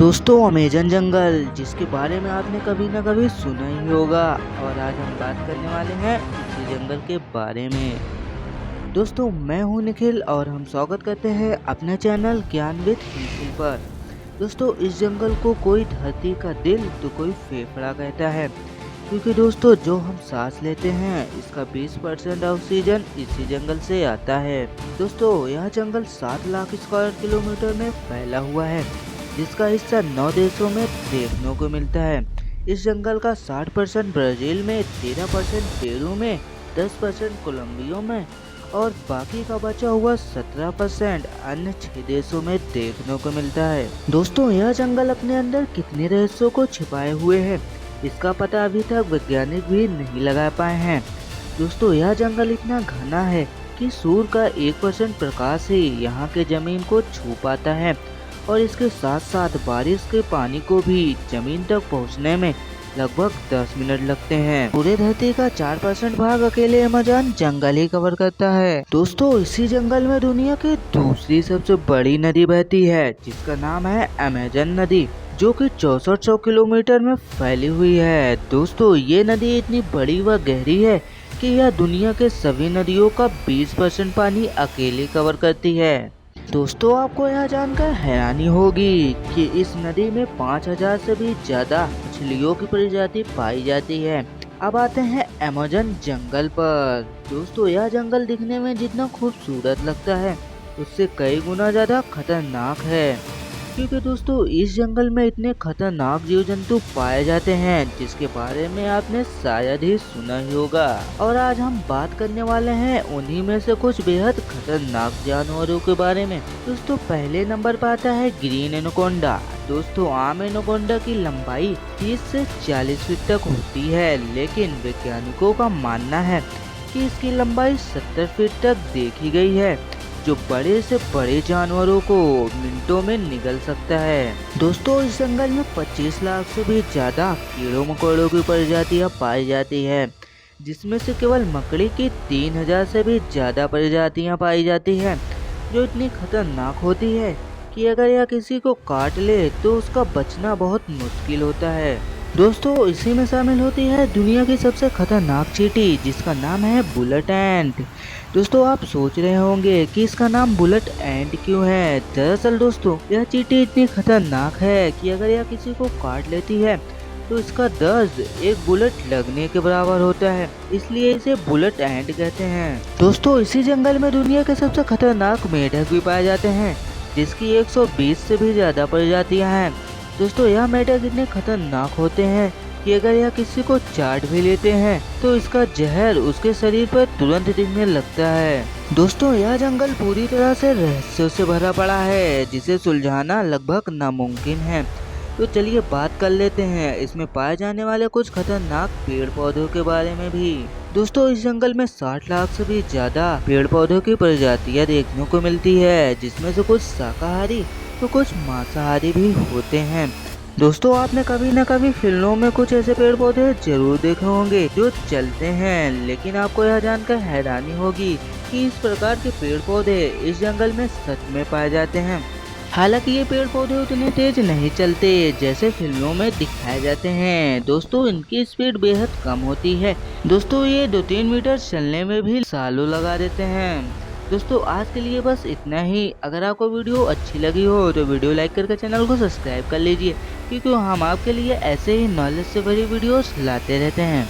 दोस्तों अमेजन जंगल जिसके बारे में आपने कभी ना कभी सुना ही होगा और आज हम बात करने वाले हैं इसी जंगल के बारे में। दोस्तों मैं हूं निखिल और हम स्वागत करते हैं अपने चैनल ज्ञान विद निखिल पर। दोस्तों इस जंगल को कोई धरती का दिल तो कोई फेफड़ा कहता है, क्योंकि दोस्तों जो हम सांस लेते हैं इसका 20% ऑक्सीजन इसी जंगल से आता है। दोस्तों यह जंगल 7 लाख स्क्वायर किलोमीटर में फैला हुआ है, जिसका हिस्सा 9 देशों में देखने को मिलता है। इस जंगल का 60% ब्राजील में, 13% पेरू में, 10% कोलंबिया में और बाकी का बचा हुआ 17% अन्य 6 देशों में देखने को मिलता है। दोस्तों यह जंगल अपने अंदर कितने रहस्यों को छिपाए हुए है, इसका पता अभी तक वैज्ञानिक भी नहीं लगा पाए हैं। दोस्तों यह जंगल इतना घना है कि सूर्य का 1% प्रकाश ही यहाँ के जमीन को छू पाता है और इसके साथ साथ बारिश के पानी को भी जमीन तक पहुँचने में लगभग 10 मिनट लगते हैं। पूरे धरती का 4% भाग अकेले अमेज़न जंगल ही कवर करता है। दोस्तों इसी जंगल में दुनिया की दूसरी सबसे बड़ी नदी बहती है, जिसका नाम है अमेजन नदी, जो कि 6400 किलोमीटर में फैली हुई है। दोस्तों ये नदी इतनी बड़ी व गहरी है कि यह दुनिया के सभी नदियों का 20% पानी अकेले कवर करती है। दोस्तों आपको यह जानकर हैरानी होगी कि इस नदी में 5000 से भी ज्यादा मछलियों की प्रजाति पाई जाती है। अब आते हैं अमेजन जंगल पर। दोस्तों यह जंगल दिखने में जितना खूबसूरत लगता है उससे कई गुना ज्यादा खतरनाक है, क्योंकि दोस्तों इस जंगल में इतने खतरनाक जीव जंतु पाए जाते हैं जिसके बारे में आपने शायद ही सुना ही होगा। और आज हम बात करने वाले हैं उन्हीं में से कुछ बेहद खतरनाक जानवरों के बारे में। दोस्तों पहले नंबर पर आता है ग्रीन एनाकोंडा। दोस्तों आम एनाकोंडा की लंबाई 30 से 40 फीट तक होती है, लेकिन वैज्ञानिकों का मानना है कि इसकी लंबाई 70 फीट तक देखी गई है, जो बड़े से बड़े जानवरों को मिनटों में निगल सकता है। दोस्तों इस जंगल में 25 लाख से भी ज्यादा कीड़ों मकोड़ों की प्रजातियां पाई जाती है, जिसमें से केवल मकड़ी की 3000 से भी ज्यादा प्रजातियां पाई जाती है, जो इतनी खतरनाक होती है कि अगर यह किसी को काट ले तो उसका बचना बहुत मुश्किल होता है। दोस्तों इसी में शामिल होती है दुनिया की सबसे खतरनाक चींटी, जिसका नाम है बुलेट एंट। दोस्तों आप सोच रहे होंगे कि इसका नाम बुलेट एंट क्यों है। दरअसल दोस्तों यह चींटी इतनी खतरनाक है कि अगर यह किसी को काट लेती है तो इसका दर्द एक बुलेट लगने के बराबर होता है, इसलिए इसे बुलेट एंट कहते हैं। दोस्तों इसी जंगल में दुनिया के सबसे खतरनाक मेढक भी पाए जाते हैं, जिसकी 120 से भी ज्यादा प्रजातियां हैं। दोस्तों यह मेढक इतने खतरनाक होते हैं कि अगर यह किसी को चाट भी लेते हैं तो इसका जहर उसके शरीर पर तुरंत दिखने लगता है। दोस्तों यह जंगल पूरी तरह से रहस्यों से भरा पड़ा है, जिसे सुलझाना लगभग नामुमकिन है। तो चलिए बात कर लेते हैं इसमें पाए जाने वाले कुछ खतरनाक पेड़ पौधों के बारे में भी। दोस्तों इस जंगल में 60 लाख से भी ज्यादा पेड़ पौधों की प्रजातियां देखने को मिलती है, जिसमें से कुछ शाकाहारी तो कुछ मांसाहारी भी होते हैं। दोस्तों आपने कभी न कभी फिल्मों में कुछ ऐसे पेड़ पौधे जरूर देखे होंगे जो चलते हैं, लेकिन आपको यह जानकर हैरानी होगी कि इस प्रकार के पेड़ पौधे इस जंगल में सच में पाए जाते हैं। हालांकि ये पेड़ पौधे उतने तेज नहीं चलते जैसे फिल्मों में दिखाए जाते हैं। दोस्तों इनकी स्पीड बेहद कम होती है। दोस्तों ये 2-3 मीटर चलने में भी सालों लगा देते हैं। दोस्तों आज के लिए बस इतना ही। अगर आपको वीडियो अच्छी लगी हो तो वीडियो लाइक करके चैनल को सब्सक्राइब कर लीजिए, क्योंकि हम आपके लिए ऐसे ही नॉलेज से भरी वीडियोस लाते रहते हैं।